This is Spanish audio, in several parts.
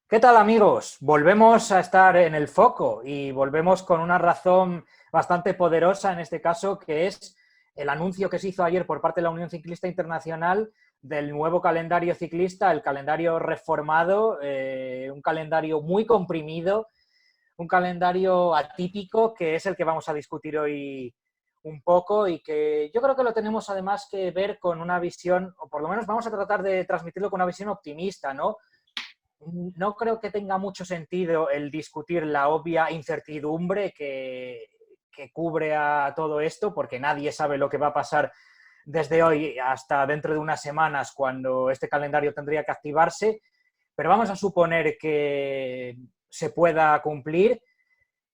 ¿Qué tal, amigos? Volvemos a estar en el foco y volvemos con una razón bastante poderosa en este caso, que es el anuncio que se hizo ayer por parte de la Unión Ciclista Internacional del nuevo calendario ciclista, el calendario reformado, un calendario muy comprimido, un calendario atípico, que es el que vamos a discutir hoy un poco y que yo creo que lo tenemos además que ver con una visión, o por lo menos vamos a tratar de transmitirlo con una visión optimista, ¿no? No creo que tenga mucho sentido el discutir la obvia incertidumbre que cubre a todo esto, porque nadie sabe lo que va a pasar desde hoy hasta dentro de unas semanas, cuando este calendario tendría que activarse, pero vamos a suponer que se pueda cumplir.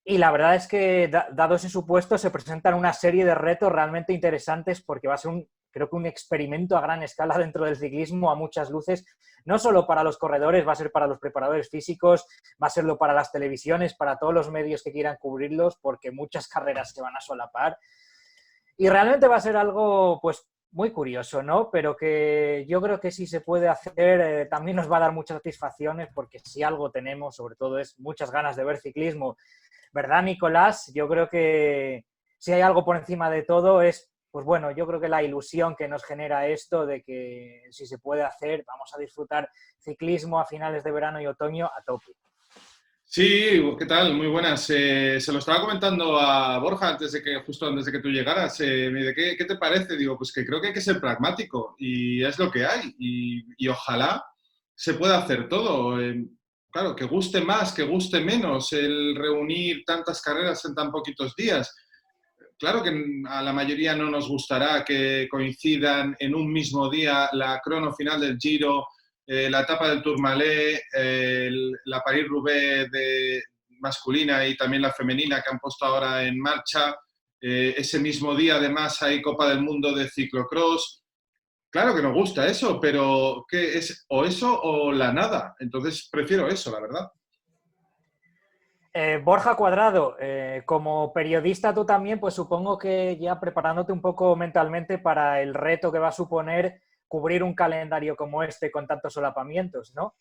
Y la verdad es que, dado ese supuesto, se presentan una serie de retos realmente interesantes, porque va a ser creo que un experimento a gran escala dentro del ciclismo a muchas luces, no solo para los corredores, va a ser para los preparadores físicos, va a serlo para las televisiones, para todos los medios que quieran cubrirlos, porque muchas carreras se van a solapar. Y realmente va a ser algo, pues, muy curioso, ¿no? Pero que yo creo que si se puede hacer, también nos va a dar muchas satisfacciones, porque si algo tenemos, sobre todo, es muchas ganas de ver ciclismo. ¿Verdad, Nicolás? Yo creo que si hay algo por encima de todo es, pues bueno, yo creo que la ilusión que nos genera esto de que si se puede hacer, vamos a disfrutar ciclismo a finales de verano y otoño a tope. Sí, ¿qué tal? Muy buenas. Se lo estaba comentando a Borja justo antes de que tú llegaras. Me dice, ¿qué te parece? Digo, pues que creo que hay que ser pragmático y es lo que hay. Y ojalá se pueda hacer todo. Claro, que guste más, que guste menos el reunir tantas carreras en tan poquitos días. Claro que a la mayoría no nos gustará que coincidan en un mismo día la crono final del Giro, la etapa del Tourmalet, la París-Roubaix masculina y también la femenina que han puesto ahora en marcha. Ese mismo día, además, hay Copa del Mundo de ciclocross. Claro que nos gusta eso, pero ¿qué es? O eso o la nada. Entonces prefiero eso, la verdad. Borja Cuadrado, como periodista tú también, pues supongo que ya preparándote un poco mentalmente para el reto que va a suponer cubrir un calendario como este con tantos solapamientos, ¿no?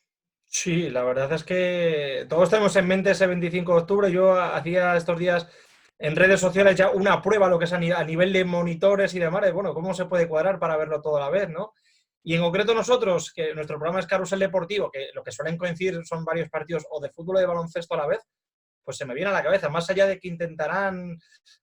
Sí, la verdad es que todos tenemos en mente ese 25 de octubre. Yo hacía estos días en redes sociales ya una prueba, lo que es a nivel de monitores y demás, de, bueno, cómo se puede cuadrar para verlo todo a la vez, ¿no? Y en concreto nosotros, que nuestro programa es Carrusel Deportivo, que lo que suelen coincidir son varios partidos o de fútbol o de baloncesto a la vez, pues se me viene a la cabeza, más allá de que intentarán,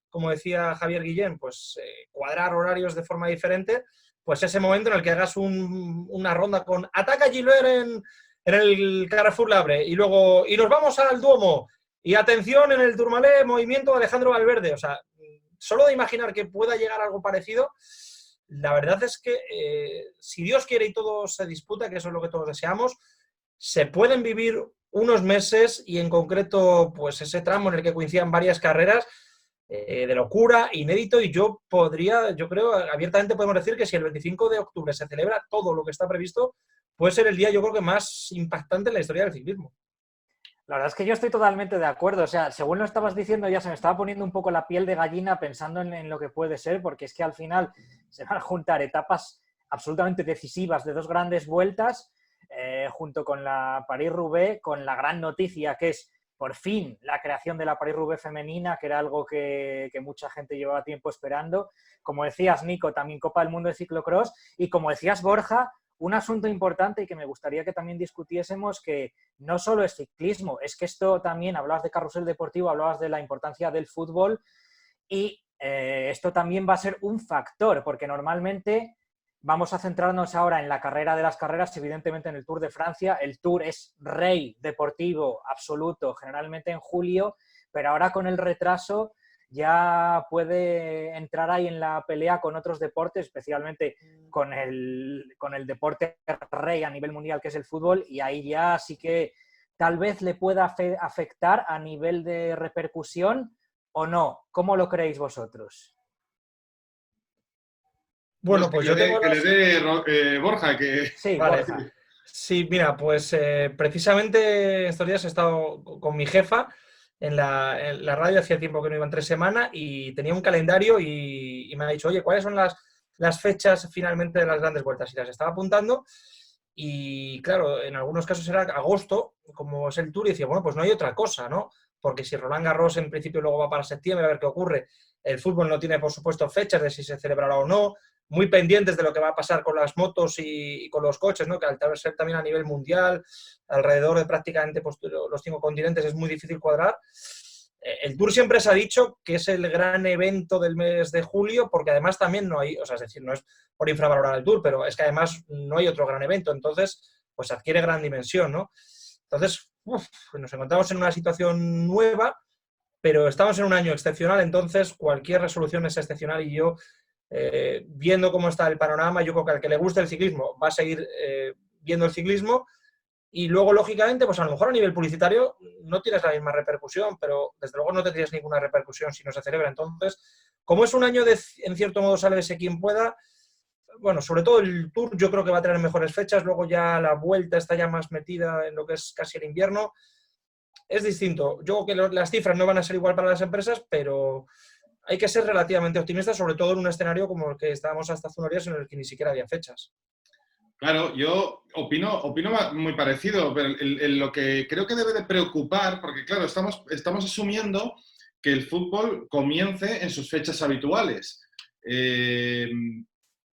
como decía Javier Guillén, pues cuadrar horarios de forma diferente, pues ese momento en el que hagas una ronda con Ataca Gilbert en el Carrefour Labre y luego y nos vamos al Duomo y atención en el Tourmalet, movimiento de Alejandro Valverde. O sea, solo de imaginar que pueda llegar algo parecido, la verdad es que si Dios quiere y todo se disputa, que eso es lo que todos deseamos, se pueden vivir unos meses y en concreto pues ese tramo en el que coincidan varias carreras de locura, inédito, y yo creo, abiertamente podemos decir que si el 25 de octubre se celebra todo lo que está previsto, puede ser el día, yo creo que más impactante en la historia del ciclismo. La verdad es que yo estoy totalmente de acuerdo. O sea, según lo estabas diciendo, ya se me estaba poniendo un poco la piel de gallina pensando en lo que puede ser, porque es que al final se van a juntar etapas absolutamente decisivas de dos grandes vueltas, junto con la París-Roubaix, con la gran noticia que es por fin la creación de la París-Roubaix femenina, que era algo que mucha gente llevaba tiempo esperando. Como decías, Nico, también Copa del Mundo de Ciclocross. Y como decías, Borja, un asunto importante y que me gustaría que también discutiésemos, que no solo es ciclismo, es que esto también, hablabas de carrusel deportivo, hablabas de la importancia del fútbol y esto también va a ser un factor, porque normalmente vamos a centrarnos ahora en la carrera de las carreras, evidentemente en el Tour de Francia. El Tour es rey deportivo absoluto, generalmente en julio, pero ahora con el retraso ya puede entrar ahí en la pelea con otros deportes, especialmente con el deporte rey a nivel mundial que es el fútbol, y ahí ya sí que tal vez le pueda afectar a nivel de repercusión o no. ¿Cómo lo creéis vosotros? Bueno, pues yo tengo Que le las... dé Borja, que... Sí, Vale. Borja. Sí, mira, pues precisamente estos días he estado con mi jefa en la radio, hacía tiempo que no iba en 3 semanas y tenía un calendario y me ha dicho, oye, ¿cuáles son las fechas finalmente de las grandes vueltas? Y las estaba apuntando y claro, en algunos casos era agosto, como es el Tour, y decía, bueno, pues no hay otra cosa, ¿no? Porque si Roland Garros en principio luego va para septiembre, a ver qué ocurre. El fútbol no tiene, por supuesto, fechas de si se celebrará o no. Muy pendientes de lo que va a pasar con las motos y con los coches, ¿no? Que al ser también a nivel mundial, alrededor de prácticamente pues, los 5 continentes, es muy difícil cuadrar. El Tour siempre se ha dicho que es el gran evento del mes de julio, porque además también no hay, o sea, es decir, no es por infravalorar el Tour, pero es que además no hay otro gran evento, entonces pues adquiere gran dimensión, ¿no? Entonces, nos encontramos en una situación nueva, pero estamos en un año excepcional, entonces cualquier resolución es excepcional y yo, viendo cómo está el panorama, yo creo que al que le guste el ciclismo va a seguir viendo el ciclismo y luego, lógicamente, pues a lo mejor a nivel publicitario no tienes la misma repercusión, pero desde luego no tendrías ninguna repercusión si no se celebra. Entonces, como es un año de, en cierto modo, sálvese quien pueda, bueno, sobre todo el Tour yo creo que va a tener mejores fechas, luego ya la Vuelta está ya más metida en lo que es casi el invierno. Es distinto. Yo creo que las cifras no van a ser igual para las empresas, pero hay que ser relativamente optimistas, sobre todo en un escenario como el que estábamos hasta hace unos días en el que ni siquiera había fechas. Claro, yo opino muy parecido, pero lo que creo que debe de preocupar, porque claro, estamos asumiendo que el fútbol comience en sus fechas habituales.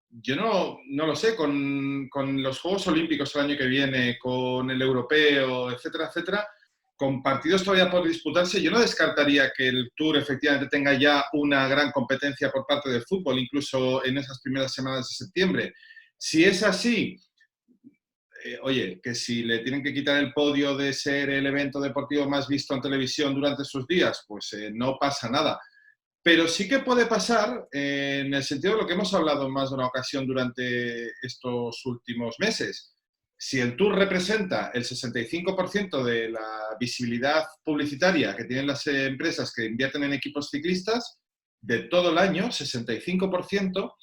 Yo no lo sé, con los Juegos Olímpicos el año que viene, con el Europeo, etcétera, etcétera, con partidos todavía por disputarse, yo no descartaría que el Tour efectivamente tenga ya una gran competencia por parte del fútbol, incluso en esas primeras semanas de septiembre. Si es así, oye, que si le tienen que quitar el podio de ser el evento deportivo más visto en televisión durante sus días, pues no pasa nada. Pero sí que puede pasar en el sentido de lo que hemos hablado en más de una ocasión durante estos últimos meses. Si el Tour representa el 65% de la visibilidad publicitaria que tienen las empresas que invierten en equipos ciclistas, de todo el año, 65%,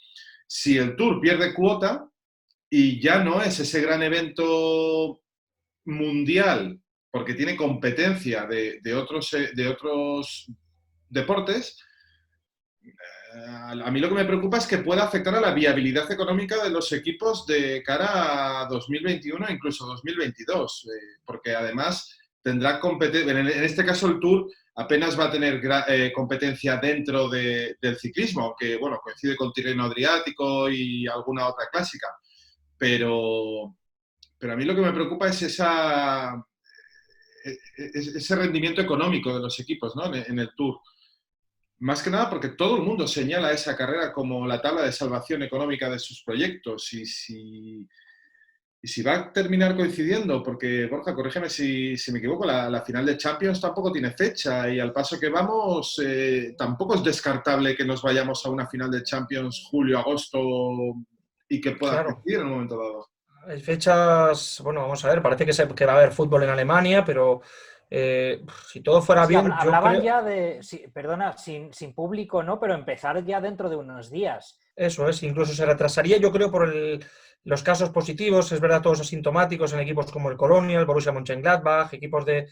si el Tour pierde cuota y ya no es ese gran evento mundial porque tiene competencia de otros deportes, a mí lo que me preocupa es que pueda afectar a la viabilidad económica de los equipos de cara a 2021 e incluso 2022, porque además tendrá competencia, en este caso el Tour apenas va a tener competencia dentro del ciclismo, aunque bueno, coincide con Tirreno Adriático y alguna otra clásica, pero a mí lo que me preocupa es ese rendimiento económico de los equipos, ¿no? en el Tour. Más que nada porque todo el mundo señala esa carrera como la tabla de salvación económica de sus proyectos. Y si va a terminar coincidiendo, porque, Borja, corrígeme si me equivoco, la final de Champions tampoco tiene fecha y al paso que vamos, tampoco es descartable que nos vayamos a una final de Champions julio-agosto y que pueda coincidir en un momento dado. Hay fechas, bueno, vamos a ver, parece que va a haber fútbol en Alemania, pero si todo fuera bien... Hablaban ya de, perdona, sin público, ¿no? Pero empezar ya dentro de unos días. Eso es, incluso se retrasaría, yo creo, por los casos positivos, es verdad, todos asintomáticos en equipos como el Colonia, el Borussia Mönchengladbach, equipos de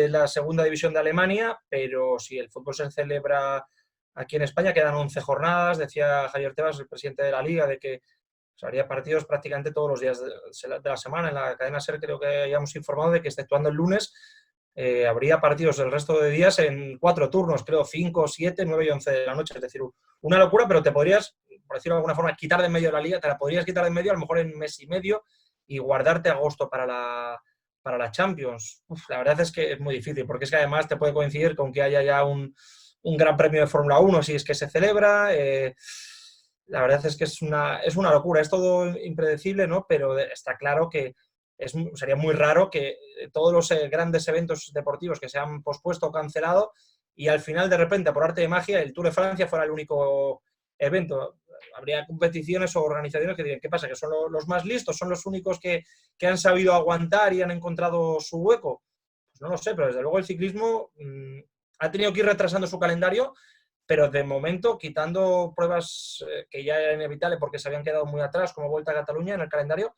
la segunda división de Alemania, pero si el fútbol se celebra aquí en España, quedan 11 jornadas, decía Javier Tebas, el presidente de la Liga, de que habría partidos prácticamente todos los días de la semana. En la cadena SER creo que hayamos informado de que, exceptuando el lunes, habría partidos el resto de días en 4 turnos, creo 5, 7, 9 y 11 de la noche. Es decir, una locura, pero te podrías, por decirlo de alguna forma, quitar de en medio de la liga, te la podrías quitar de en medio a lo mejor en un mes y medio y guardarte agosto para la Champions. La verdad es que es muy difícil, porque es que además te puede coincidir con que haya ya un gran premio de Fórmula 1 si es que se celebra. La verdad es que es una locura, es todo impredecible, ¿no? Pero está claro que sería muy raro que todos los grandes eventos deportivos que se han pospuesto o cancelado y al final, de repente, por arte de magia, el Tour de Francia fuera el único evento. Habría competiciones o organizaciones que dirían, ¿qué pasa? ¿Que son los más listos? ¿Son los únicos que han sabido aguantar y han encontrado su hueco? Pues no lo sé, pero desde luego el ciclismo ha tenido que ir retrasando su calendario, pero de momento, quitando pruebas que ya eran inevitables porque se habían quedado muy atrás, como Vuelta a Cataluña en el calendario,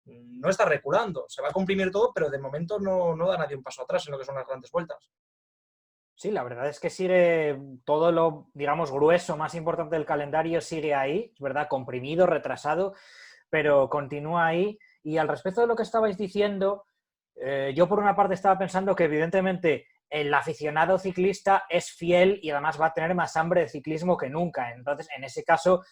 no está reculando. Se va a comprimir todo, pero de momento no da nadie un paso atrás en lo que son las grandes vueltas. Sí, la verdad es que sigue todo lo, digamos, grueso, más importante del calendario sigue ahí, es verdad, comprimido, retrasado, pero continúa ahí. Y al respecto de lo que estabais diciendo, Yo por una parte estaba pensando que evidentemente el aficionado ciclista es fiel y además va a tener más hambre de ciclismo que nunca. Entonces, en ese caso,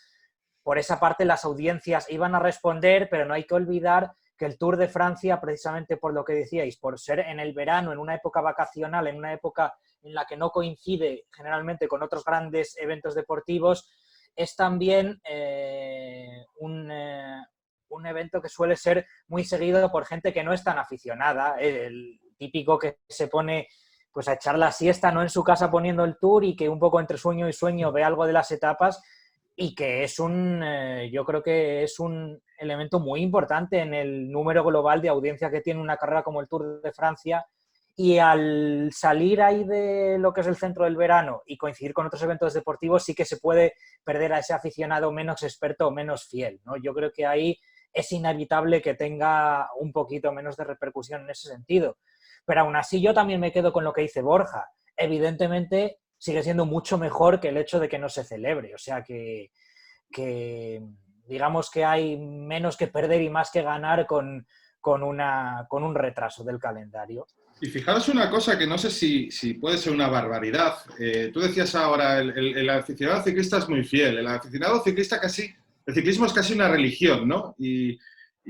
por esa parte las audiencias iban a responder, pero no hay que olvidar que el Tour de Francia, precisamente por lo que decíais, por ser en el verano, en una época vacacional, en una época en la que no coincide generalmente con otros grandes eventos deportivos, es también un evento que suele ser muy seguido por gente que no es tan aficionada, el típico que se pone pues a echar la siesta, no en su casa poniendo el Tour y que un poco entre sueño y sueño ve algo de las etapas y que es yo creo que es un elemento muy importante en el número global de audiencia que tiene una carrera como el Tour de Francia. Y al salir ahí de lo que es el centro del verano y coincidir con otros eventos deportivos, sí que se puede perder a ese aficionado menos experto o menos fiel, ¿no? Yo creo que ahí es inevitable que tenga un poquito menos de repercusión en ese sentido. Pero aún así yo también me quedo con lo que dice Borja. Evidentemente sigue siendo mucho mejor que el hecho de que no se celebre. O sea que digamos que hay menos que perder y más que ganar con un retraso del calendario. Y fijaros una cosa que no sé si puede ser una barbaridad. Tú decías ahora, el aficionado ciclista es muy fiel. El aficionado ciclista el ciclismo es casi una religión, ¿no? Y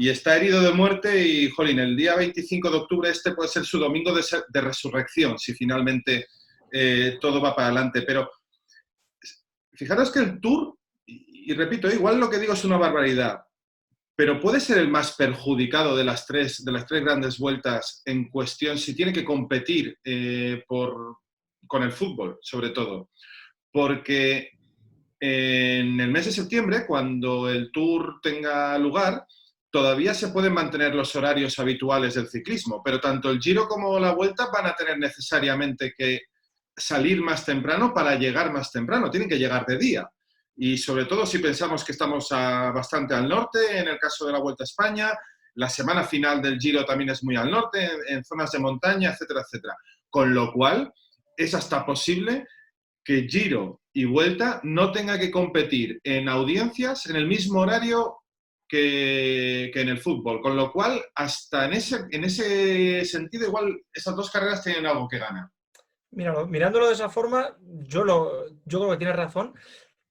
está herido de muerte y, jolín, el día 25 de octubre puede ser su domingo de resurrección, si finalmente todo va para adelante. Pero fijaros que el Tour, y repito, igual lo que digo es una barbaridad, pero puede ser el más perjudicado de las tres grandes vueltas en cuestión si tiene que competir con el fútbol, sobre todo. Porque en el mes de septiembre, cuando el Tour tenga lugar, todavía se pueden mantener los horarios habituales del ciclismo, pero tanto el Giro como la Vuelta van a tener necesariamente que salir más temprano para llegar más temprano, tienen que llegar de día. Y sobre todo si pensamos que estamos bastante al norte, en el caso de la Vuelta a España, la semana final del Giro también es muy al norte, en zonas de montaña, etcétera, etcétera. Con lo cual, es hasta posible que Giro y Vuelta no tenga que competir en audiencias en el mismo horario que en el fútbol. Con lo cual, hasta en ese sentido, igual esas dos carreras tienen algo que ganar. Mirándolo de esa forma, yo creo que tienes razón.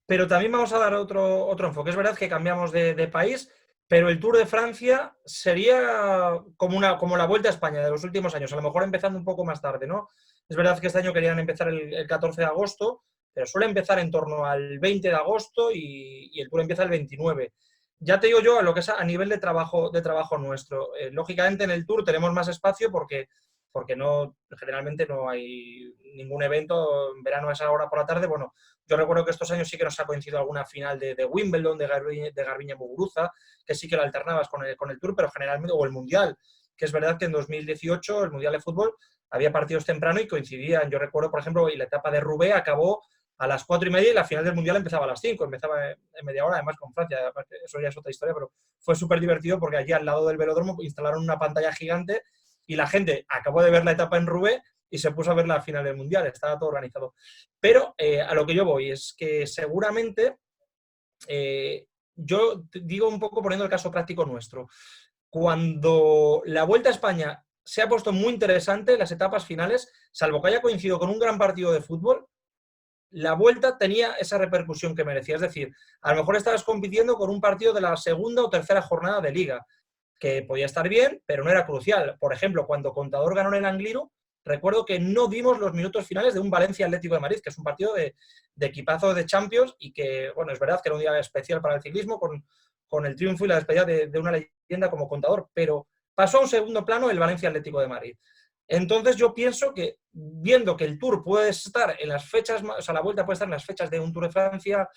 Pero también vamos a dar otro enfoque. Es verdad que cambiamos de país, pero el Tour de Francia sería como la Vuelta a España de los últimos años, a lo mejor empezando un poco más tarde, ¿no? Es verdad que este año querían empezar el 14 de agosto, pero suele empezar en torno al 20 de agosto y el Tour empieza el 29. Ya te digo yo, lo que es a nivel de trabajo nuestro. Lógicamente en el Tour tenemos más espacio porque generalmente no hay ningún evento en verano a esa hora por la tarde. Bueno, yo recuerdo que estos años sí que nos ha coincidido alguna final de Wimbledon, de Garbiñe Muguruza, que sí que la alternabas con el Tour, pero generalmente, o el Mundial, que es verdad que en 2018, el Mundial de Fútbol, había partidos temprano y coincidían. Yo recuerdo, por ejemplo, y la etapa de Roubaix acabó a las 4:30 y la final del Mundial empezaba a las 5, empezaba en media hora, además con Francia, eso ya es otra historia, pero fue súper divertido porque allí al lado del velódromo instalaron una pantalla gigante y la gente acabó de ver la etapa en Roubaix y se puso a ver la final del Mundial, estaba todo organizado. Pero a lo que yo voy es que seguramente, yo digo un poco poniendo el caso práctico nuestro, cuando la Vuelta a España se ha puesto muy interesante, las etapas finales, salvo que haya coincidido con un gran partido de fútbol, la Vuelta tenía esa repercusión que merecía. Es decir, a lo mejor estabas compitiendo con un partido de la segunda o tercera jornada de Liga, que podía estar bien, pero no era crucial. Por ejemplo, cuando Contador ganó en el Angliru, recuerdo que no vimos los minutos finales de un Valencia Atlético de Madrid, que es un partido de equipazo de Champions y que, bueno, es verdad que era un día especial para el ciclismo con el triunfo y la despedida de una leyenda como Contador, pero pasó a un segundo plano el Valencia Atlético de Madrid. Entonces yo pienso que, viendo que el Tour puede estar en las fechas, o sea, la Vuelta puede estar en las fechas de un Tour de Francia,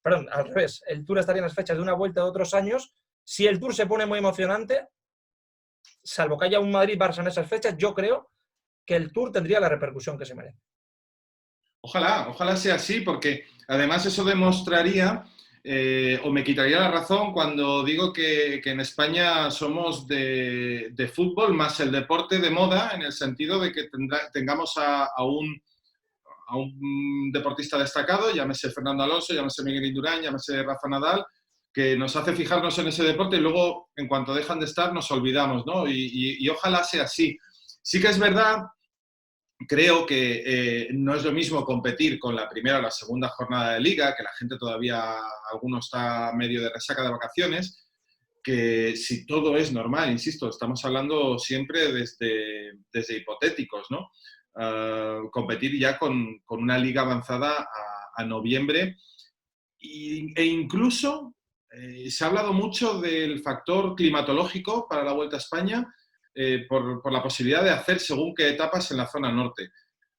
perdón, al revés, el Tour estaría en las fechas de una Vuelta de otros años, si el Tour se pone muy emocionante, salvo que haya un Madrid-Barça en esas fechas, yo creo que el Tour tendría la repercusión que se merece. Ojalá sea así, porque además eso demostraría, o me quitaría la razón cuando digo que en España somos de fútbol más el deporte de moda, en el sentido de que tengamos a un deportista destacado, llámese Fernando Alonso, llámese Miguel Indurain, llámese Rafa Nadal, que nos hace fijarnos en ese deporte y luego, en cuanto dejan de estar, nos olvidamos, ¿no? Y ojalá sea así. Sí que es verdad, creo que no es lo mismo competir con la primera o la segunda jornada de liga, que la gente todavía, alguno está medio de resaca de vacaciones, que si todo es normal, insisto, estamos hablando siempre desde hipotéticos, ¿no? Competir ya con una liga avanzada a noviembre e incluso se ha hablado mucho del factor climatológico para la Vuelta a España por la posibilidad de hacer según qué etapas en la zona norte.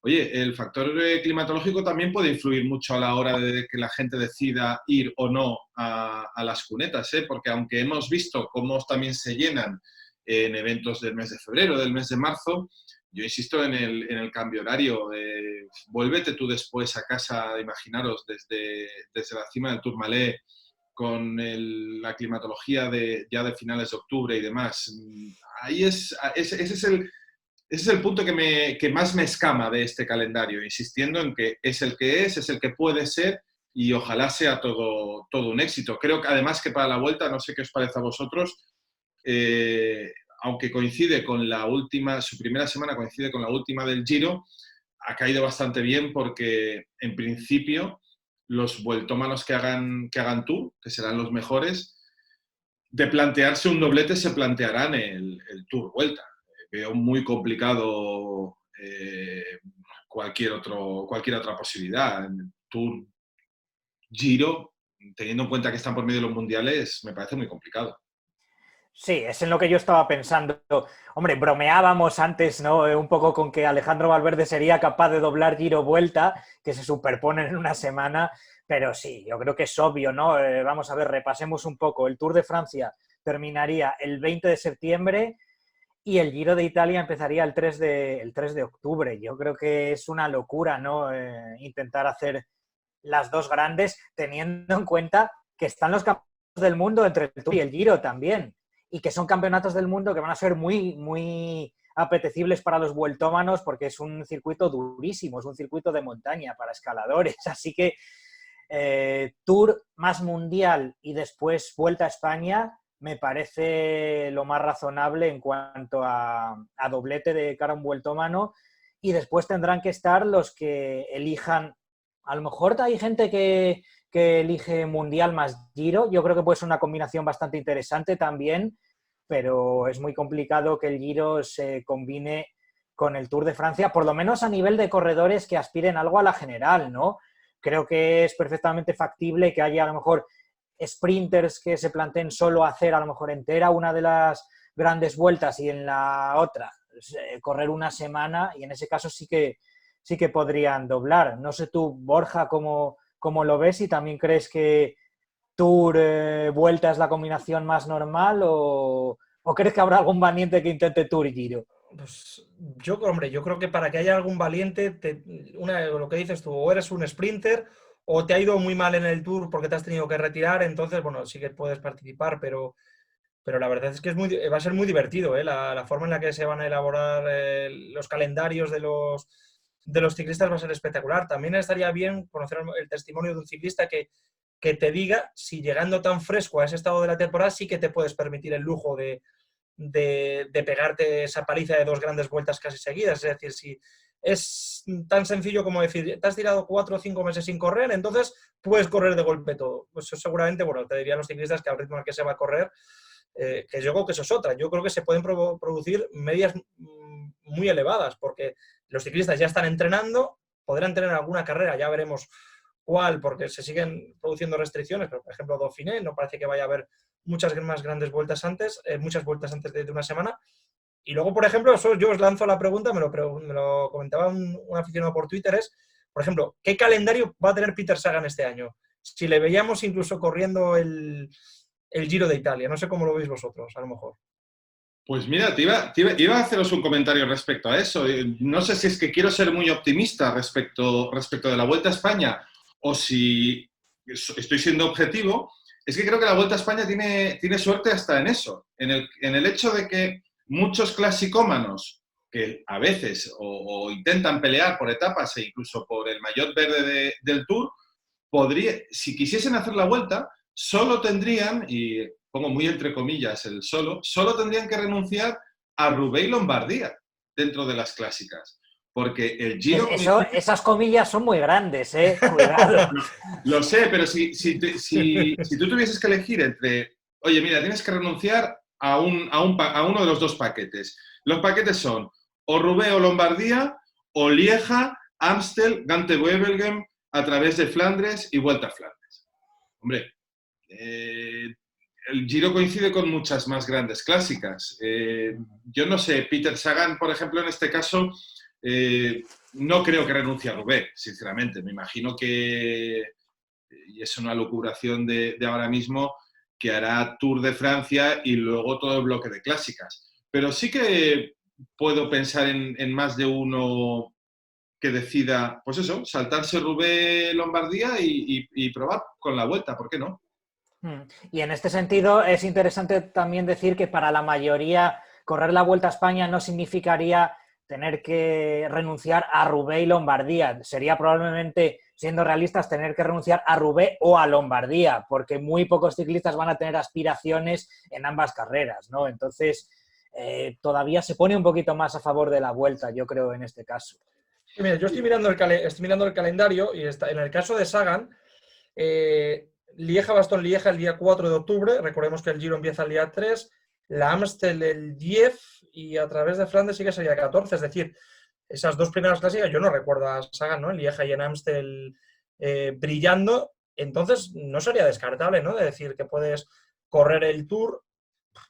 Oye, el factor climatológico también puede influir mucho a la hora de que la gente decida ir o no a las cunetas, ¿eh? Porque aunque hemos visto cómo también se llenan en eventos del mes de febrero, del mes de marzo, yo insisto en el cambio horario. Vuélvete tú después a casa, imaginaros, desde la cima del Tourmalet, con la climatología ya de finales de octubre y demás. Ahí ese es el punto que más me escama de este calendario, insistiendo en que es el que puede ser y ojalá sea todo un éxito. Creo que además que para la Vuelta, no sé qué os parece a vosotros, aunque coincide con la última, su primera semana coincide con la última del Giro, ha caído bastante bien porque en principio los vueltómanos que hagan Tour, que serán los mejores, de plantearse un doblete se plantearán el Tour Vuelta. Veo muy complicado cualquier otra posibilidad. Tour, Giro, teniendo en cuenta que están por medio de los mundiales, me parece muy complicado. Sí, es en lo que yo estaba pensando. Hombre, bromeábamos antes, ¿no? Un poco con que Alejandro Valverde sería capaz de doblar Giro Vuelta, que se superponen en una semana, pero sí, yo creo que es obvio, ¿no? Vamos a ver, repasemos un poco. El Tour de Francia terminaría el 20 de septiembre y el Giro de Italia empezaría el 3 de octubre. Yo creo que es una locura, ¿no? Intentar hacer las dos grandes, teniendo en cuenta que están los campeonatos del mundo entre el Tour y el Giro también, y que son campeonatos del mundo que van a ser muy, muy apetecibles para los vueltómanos porque es un circuito durísimo, es un circuito de montaña para escaladores, así que Tour más mundial y después Vuelta a España me parece lo más razonable en cuanto a doblete de cara a un vueltómano, y después tendrán que estar los que elijan. A lo mejor hay gente que elige Mundial más Giro. Yo creo que puede ser una combinación bastante interesante también, pero es muy complicado que el Giro se combine con el Tour de Francia, por lo menos a nivel de corredores que aspiren algo a la general, ¿no? Creo que es perfectamente factible que haya a lo mejor sprinters que se planteen solo hacer a lo mejor entera una de las grandes vueltas y en la otra correr una semana, y en ese caso sí que podrían doblar. No sé tú, Borja, cómo lo ves, y también crees que Tour Vuelta es la combinación más normal o crees que habrá algún valiente que intente Tour y Giro. Pues yo creo que para que haya algún valiente, lo que dices tú, o eres un sprinter o te ha ido muy mal en el Tour porque te has tenido que retirar, entonces, bueno, sí que puedes participar, pero la verdad es que va a ser muy divertido, ¿eh? La forma en la que se van a elaborar los calendarios de los ciclistas va a ser espectacular. También estaría bien conocer el testimonio de un ciclista que te diga si llegando tan fresco a ese estado de la temporada sí que te puedes permitir el lujo de pegarte esa paliza de 2 grandes vueltas casi seguidas. Es decir, si es tan sencillo como decir, te has tirado 4 o 5 meses sin correr, entonces puedes correr de golpe todo. Pues eso seguramente, bueno, te dirían los ciclistas que al ritmo al que se va a correr, que yo creo que eso es otra. Yo creo que se pueden producir medias muy elevadas, porque los ciclistas ya están entrenando, podrán tener alguna carrera, ya veremos cuál, porque se siguen produciendo restricciones, pero por ejemplo Dauphiné no parece que vaya a haber muchas más grandes vueltas muchas vueltas antes de una semana. Y luego, por ejemplo, yo os lanzo la pregunta, me lo comentaba un aficionado por Twitter, por ejemplo, ¿qué calendario va a tener Peter Sagan este año? Si le veíamos incluso corriendo el Giro de Italia, no sé cómo lo veis vosotros, a lo mejor. Pues mira, iba a haceros un comentario respecto a eso. No sé si es que quiero ser muy optimista respecto de la Vuelta a España o si estoy siendo objetivo. Es que creo que la Vuelta a España tiene suerte hasta en eso, en el hecho de que muchos clasicómanos que a veces o intentan pelear por etapas e incluso por el maillot verde del Tour, si quisiesen hacer la Vuelta, solo tendrían, y pongo muy entre comillas el solo tendrían que renunciar a Roubaix y Lombardía dentro de las clásicas. Porque el Giro... Esas comillas son muy grandes, ¿eh? Cuidado. Lo sé, pero si tú tuvieses que elegir entre... Oye, mira, tienes que renunciar a uno de los dos paquetes. Los paquetes son o Roubaix o Lombardía, o Lieja, Amstel, Gante-Wevelgem, a través de Flandes y Vuelta a Flandes. Hombre, el Giro coincide con muchas más grandes clásicas. Yo no sé, Peter Sagan, por ejemplo, en este caso... no creo que renuncie a Roubaix, sinceramente. Me imagino que, y es una locuración de ahora mismo, que hará Tour de Francia y luego todo el bloque de clásicas. Pero sí que puedo pensar en más de uno que decida, pues eso, saltarse Roubaix, Lombardía y probar con la Vuelta, ¿por qué no? Y en este sentido es interesante también decir que para la mayoría correr la Vuelta a España no significaría tener que renunciar a Roubaix y Lombardía. Sería probablemente, siendo realistas, tener que renunciar a Roubaix o a Lombardía, porque muy pocos ciclistas van a tener aspiraciones en ambas carreras, ¿no? Entonces, todavía se pone un poquito más a favor de la Vuelta, yo creo, en este caso. Sí, mira, yo estoy mirando el calendario y en el caso de Sagan, Lieja-Bastogne-Lieja el día 4 de octubre, recordemos que el Giro empieza el día 3, la Amstel el 10 y a través de Flandes sí que sería 14, es decir, esas dos primeras clásicas yo no recuerdo a Sagan, ¿no? En Lieja y en Amstel brillando, entonces no sería descartable, ¿no? De decir que puedes correr el Tour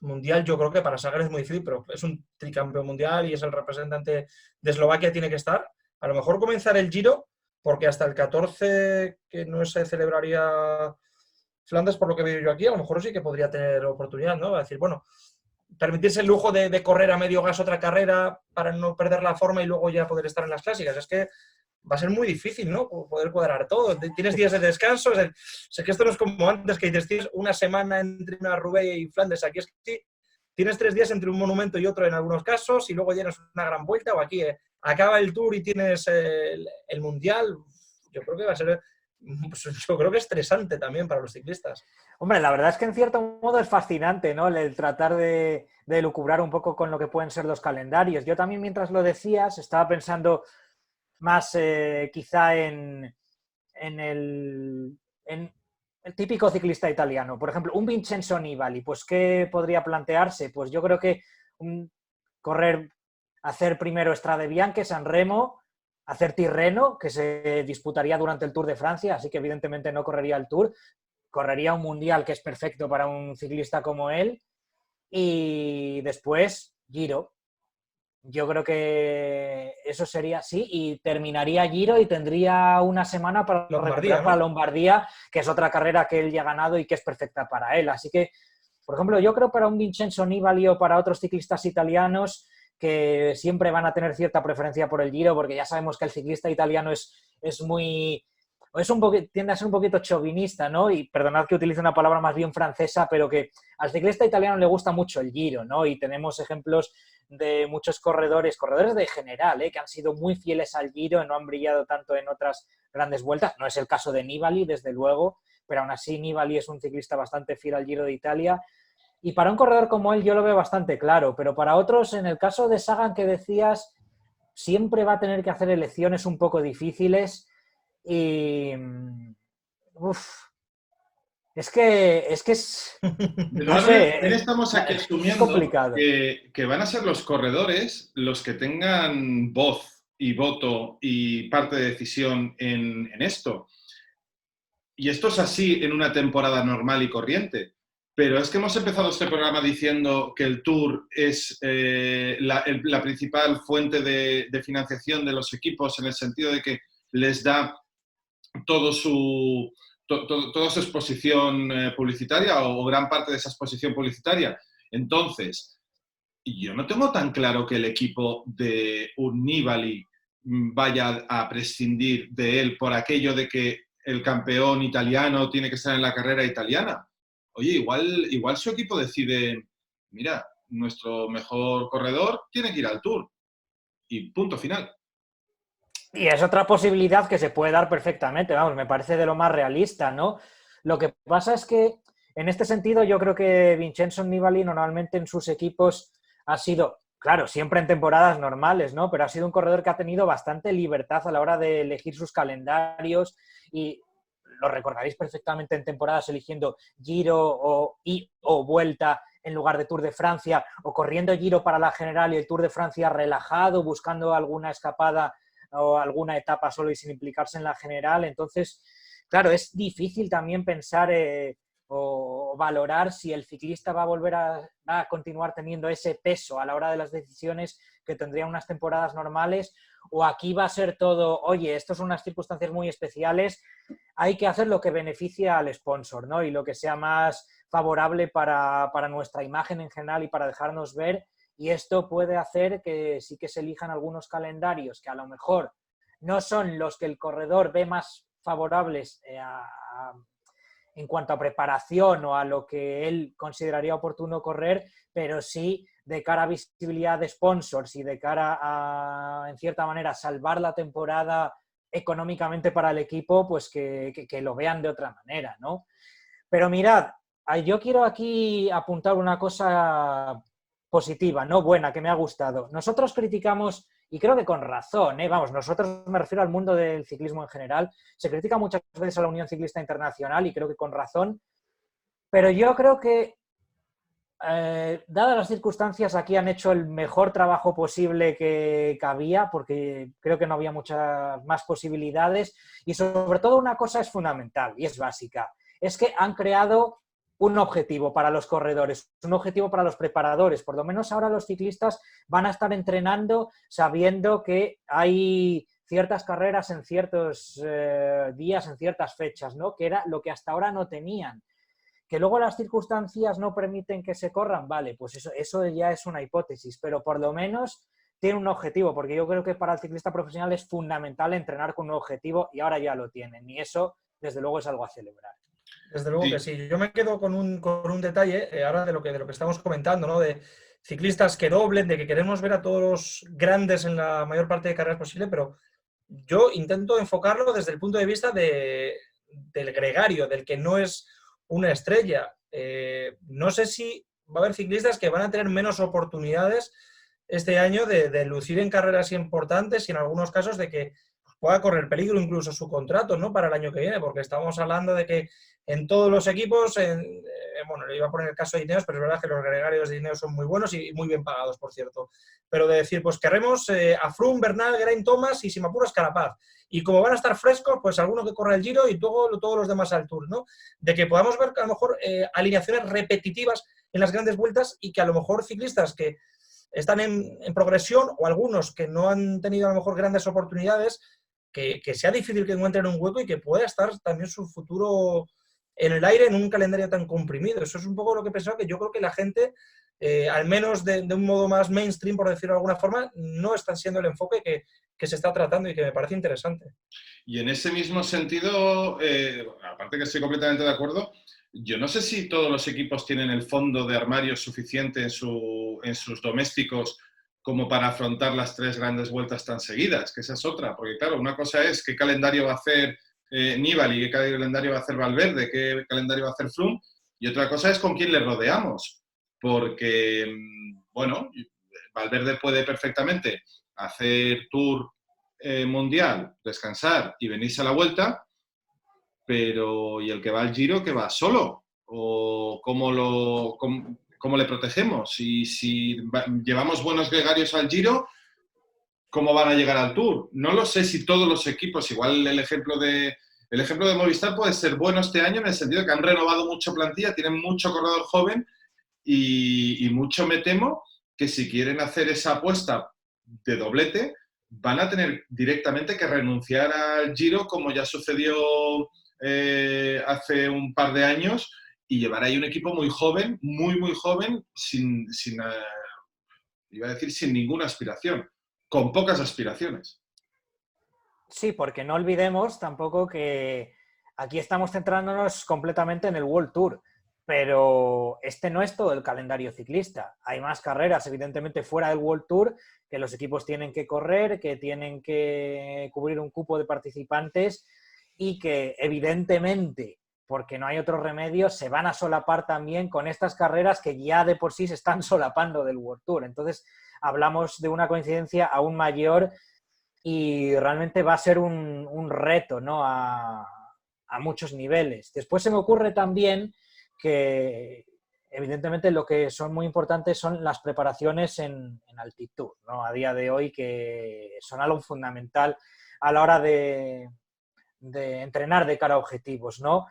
mundial. Yo creo que para Sagan es muy difícil, pero es un tricampeón mundial y es el representante de Eslovaquia, tiene que estar. A lo mejor comenzar el Giro, porque hasta el 14 que no se celebraría Flandes, por lo que veo yo aquí, a lo mejor sí que podría tener oportunidad, ¿no? Va a decir, bueno, permitirse el lujo de correr a medio gas otra carrera para no perder la forma y luego ya poder estar en las clásicas. Es que va a ser muy difícil, ¿no? Poder cuadrar todo. Tienes días de descanso. Sé que esto no es como antes, que tienes una semana entre una Roubaix y Flandes. Aquí es que tienes 3 días entre un monumento y otro en algunos casos y luego llenas una gran vuelta. O aquí acaba el Tour y tienes el Mundial. Yo creo que va a ser... Yo creo que estresante también para los ciclistas. Hombre, la verdad es que en cierto modo es fascinante, ¿no? El tratar de lucubrar un poco con lo que pueden ser los calendarios. Yo también, mientras lo decías, estaba pensando más quizá en el típico ciclista italiano. Por ejemplo, un Vincenzo Nibali, pues ¿qué podría plantearse? Pues yo creo que hacer primero Strade Bianche, San Remo, hacer Tirreno, que se disputaría durante el Tour de Francia, así que evidentemente no correría el Tour, correría un mundial que es perfecto para un ciclista como él, y después Giro. Yo creo que eso sería así, y terminaría Giro y tendría una semana para recuperar para Lombardía, que es otra carrera que él ya ha ganado y que es perfecta para él. Así que, por ejemplo, yo creo para un Vincenzo Nibali o para otros ciclistas italianos que siempre van a tener cierta preferencia por el Giro, porque ya sabemos que el ciclista italiano tiende a ser un poquito chauvinista, ¿no? Y perdonad que utilice una palabra más bien francesa, pero que al ciclista italiano le gusta mucho el Giro, ¿no? Y tenemos ejemplos de muchos corredores de general, que han sido muy fieles al Giro y no han brillado tanto en otras grandes vueltas. No es el caso de Nibali, desde luego, pero aún así Nibali es un ciclista bastante fiel al Giro de Italia. Y para un corredor como él yo lo veo bastante claro, pero para otros, en el caso de Sagan que decías, siempre va a tener que hacer elecciones un poco difíciles y... Es que no sé, estamos aquí asumiendo que van a ser los corredores los que tengan voz y voto y parte de decisión en esto. Y esto es así en una temporada normal y corriente. Pero es que hemos empezado este programa diciendo que el Tour es la principal fuente de financiación de los equipos, en el sentido de que les da toda su exposición publicitaria o gran parte de esa exposición publicitaria. Entonces, yo no tengo tan claro que el equipo de un Nibali vaya a prescindir de él por aquello de que el campeón italiano tiene que estar en la carrera italiana. Oye, igual su equipo decide, mira, nuestro mejor corredor tiene que ir al Tour. Y punto final. Y es otra posibilidad que se puede dar perfectamente, vamos, me parece de lo más realista, ¿no? Lo que pasa es que en este sentido yo creo que Vincenzo Nibali normalmente en sus equipos ha sido, claro, siempre en temporadas normales, ¿no? Pero ha sido un corredor que ha tenido bastante libertad a la hora de elegir sus calendarios y lo recordaréis perfectamente en temporadas eligiendo Giro o Vuelta en lugar de Tour de Francia, o corriendo Giro para la general y el Tour de Francia relajado, buscando alguna escapada o alguna etapa solo y sin implicarse en la general. Entonces, claro, es difícil también pensar o valorar si el ciclista va a continuar teniendo ese peso a la hora de las decisiones que tendrían unas temporadas normales, o aquí va a ser todo, oye, estas son unas circunstancias muy especiales, hay que hacer lo que beneficie al sponsor, ¿no? Y lo que sea más favorable para nuestra imagen en general y para dejarnos ver. Y esto puede hacer que sí que se elijan algunos calendarios que a lo mejor no son los que el corredor ve más favorables en cuanto a preparación o a lo que él consideraría oportuno correr, pero sí de cara a visibilidad de sponsors y de cara a, en cierta manera, salvar la temporada económicamente para el equipo, pues que lo vean de otra manera, ¿no? Pero mirad, yo quiero aquí apuntar una cosa positiva, no buena, que me ha gustado. Nosotros criticamos, y creo que con razón, vamos, nosotros me refiero al mundo del ciclismo en general, se critica muchas veces a la Unión Ciclista Internacional y creo que con razón, pero yo creo que dadas las circunstancias, aquí han hecho el mejor trabajo posible que había, porque creo que no había muchas más posibilidades, y sobre todo una cosa es fundamental y es básica, es que han creado un objetivo para los corredores, un objetivo para los preparadores. Por lo menos ahora los ciclistas van a estar entrenando sabiendo que hay ciertas carreras en ciertos días, en ciertas fechas, ¿no? Que era lo que hasta ahora no tenían. Que luego las circunstancias no permiten que se corran, vale, pues eso ya es una hipótesis, pero por lo menos tiene un objetivo, porque yo creo que para el ciclista profesional es fundamental entrenar con un objetivo y ahora ya lo tienen, y eso, desde luego, es algo a celebrar. Desde luego que sí. Yo me quedo con un detalle ahora de lo que estamos comentando, ¿no? De ciclistas que doblen, de que queremos ver a todos los grandes en la mayor parte de carreras posible, pero yo intento enfocarlo desde el punto de vista del gregario, del que no es una estrella. No sé si va a haber ciclistas que van a tener menos oportunidades este año de lucir en carreras importantes y en algunos casos de que pueda correr peligro incluso su contrato, ¿no? Para el año que viene, porque estamos hablando de que en todos los equipos, bueno, le iba a poner el caso de Ineos, pero es verdad que los gregarios de Ineos son muy buenos y muy bien pagados, por cierto. Pero de decir, pues queremos a Froome, Bernal, Geraint Thomas y si me apuras Carapaz. Y como van a estar frescos, pues alguno que corra el Giro y todos los demás al Tour, ¿no? De que podamos ver a lo mejor alineaciones repetitivas en las grandes vueltas y que a lo mejor ciclistas que están en progresión o algunos que no han tenido a lo mejor grandes oportunidades, que sea difícil que encuentren un hueco y que pueda estar también su futuro en el aire en un calendario tan comprimido. Eso es un poco lo que pensaba, que yo creo que la gente, al menos de un modo más mainstream, por decirlo de alguna forma, no está siendo el enfoque que se está tratando y que me parece interesante. Y en ese mismo sentido, aparte que estoy completamente de acuerdo, yo no sé si todos los equipos tienen el fondo de armario suficiente en sus domésticos como para afrontar las 3 grandes vueltas tan seguidas, que esa es otra. Porque claro, una cosa es qué calendario va a hacer Nibali, qué calendario va a hacer Valverde, qué calendario va a hacer Froome, y otra cosa es con quién le rodeamos. Porque, bueno, Valverde puede perfectamente hacer Tour mundial, descansar y venirse a la vuelta, pero ¿y el que va al Giro, que va solo? ¿O cómo le protegemos? Y si llevamos buenos gregarios al Giro, ¿cómo van a llegar al Tour? No lo sé si todos los equipos, igual el ejemplo de Movistar puede ser bueno este año en el sentido de que han renovado mucho plantilla, tienen mucho corredor joven y mucho me temo que si quieren hacer esa apuesta de doblete, van a tener directamente que renunciar al Giro, como ya sucedió hace un par de años, y llevar ahí un equipo muy joven, muy joven, iba a decir sin ninguna aspiración, con pocas aspiraciones. Sí, porque no olvidemos tampoco que aquí estamos centrándonos completamente en el World Tour, pero este no es todo el calendario ciclista. Hay más carreras, evidentemente, fuera del World Tour, que los equipos tienen que correr, que tienen que cubrir un cupo de participantes y que, evidentemente, porque no hay otro remedio, se van a solapar también con estas carreras que ya de por sí se están solapando del World Tour. Entonces, hablamos de una coincidencia aún mayor y realmente va a ser un reto, ¿no? a muchos niveles. Después se me ocurre también que, evidentemente, lo que son muy importantes son las preparaciones en altitud, ¿no? A día de hoy, que son algo fundamental a la hora de entrenar de cara a objetivos, ¿no?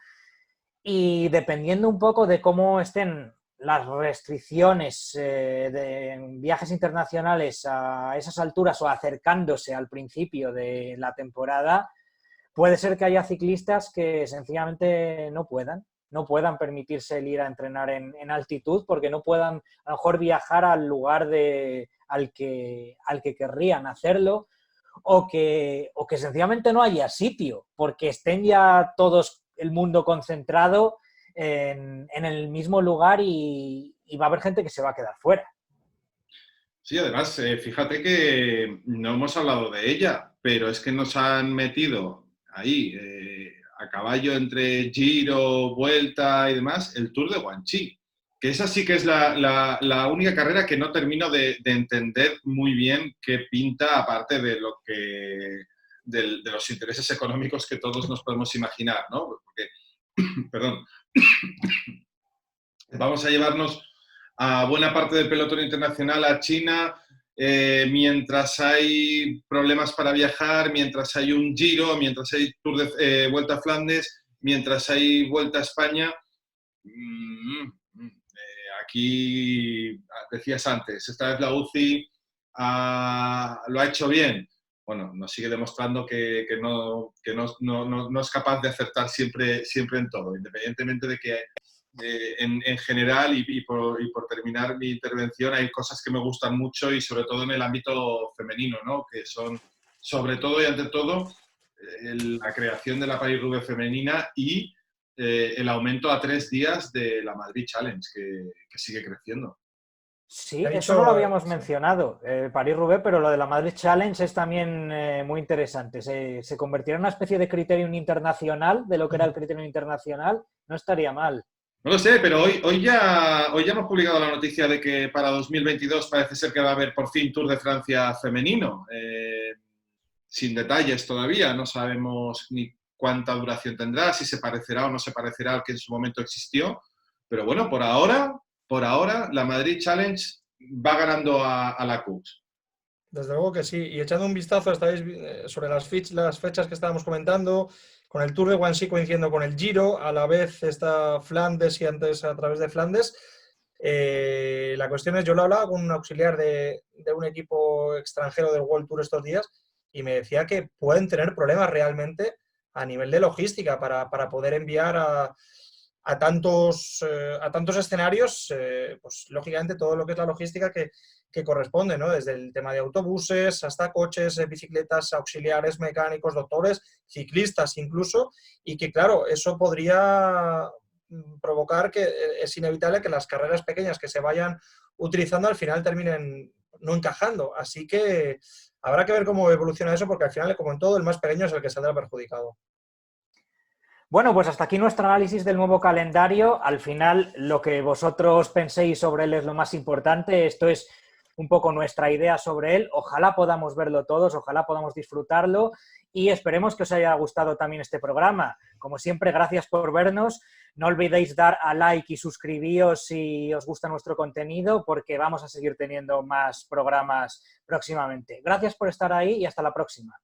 Y dependiendo un poco de cómo estén las restricciones de viajes internacionales a esas alturas o acercándose al principio de la temporada, puede ser que haya ciclistas que sencillamente no puedan permitirse el ir a entrenar en altitud porque no puedan a lo mejor viajar al lugar al que querrían hacerlo, o que sencillamente no haya sitio porque estén ya todos el mundo concentrado en el mismo lugar y va a haber gente que se va a quedar fuera. Sí, además, fíjate que no hemos hablado de ella, pero es que nos han metido ahí, a caballo entre Giro, Vuelta y demás, el Tour de Guangxi, que esa sí que es la única carrera que no termino de entender muy bien qué pinta, aparte de de los intereses económicos que todos nos podemos imaginar, ¿no? Porque, perdón, vamos a llevarnos a buena parte del pelotón internacional a China, mientras hay problemas para viajar, mientras hay un Giro, mientras hay Tour de Vuelta a Flandes, mientras hay Vuelta a España. Aquí, decías antes, esta vez la UCI lo ha hecho bien. Bueno, nos sigue demostrando que no es capaz de acertar siempre en todo, independientemente de que en general, y por terminar mi intervención, hay cosas que me gustan mucho y sobre todo en el ámbito femenino, ¿no? Que son, sobre todo y ante todo, la creación de la París-Roubaix femenina y el aumento a 3 días de la Madrid Challenge, que sigue creciendo. Sí, eso no lo habíamos mencionado, París-Roubaix, pero lo de la Madrid Challenge es también muy interesante. Se convertirá en una especie de criterium internacional, de lo que era el criterium internacional, no estaría mal. No lo sé, pero hoy ya hemos publicado la noticia de que para 2022 parece ser que va a haber por fin Tour de Francia femenino. Sin detalles todavía, no sabemos ni cuánta duración tendrá, si se parecerá o no se parecerá al que en su momento existió. Pero bueno, por ahora la Madrid Challenge va ganando a la Cooks. Desde luego que sí. Y echando un vistazo sobre las fechas que estábamos comentando, con el Tour de Guangxi coincidiendo con el Giro, a la vez está Flandes y antes a través de Flandes. La cuestión es, yo lo hablaba con un auxiliar de un equipo extranjero del World Tour estos días y me decía que pueden tener problemas realmente a nivel de logística para poder enviar a tantos escenarios, pues lógicamente todo lo que es la logística que corresponde, ¿no? Desde el tema de autobuses hasta coches, bicicletas, auxiliares, mecánicos, doctores, ciclistas incluso, y que claro, eso podría provocar que es inevitable que las carreras pequeñas que se vayan utilizando al final terminen no encajando. Así que habrá que ver cómo evoluciona eso, porque al final, como en todo, el más pequeño es el que saldrá perjudicado. Bueno, pues hasta aquí nuestro análisis del nuevo calendario. Al final, lo que vosotros penséis sobre él es lo más importante. Esto es un poco nuestra idea sobre él. Ojalá podamos verlo todos, ojalá podamos disfrutarlo y esperemos que os haya gustado también este programa. Como siempre, gracias por vernos. No olvidéis dar a like y suscribíos si os gusta nuestro contenido, porque vamos a seguir teniendo más programas próximamente. Gracias por estar ahí y hasta la próxima.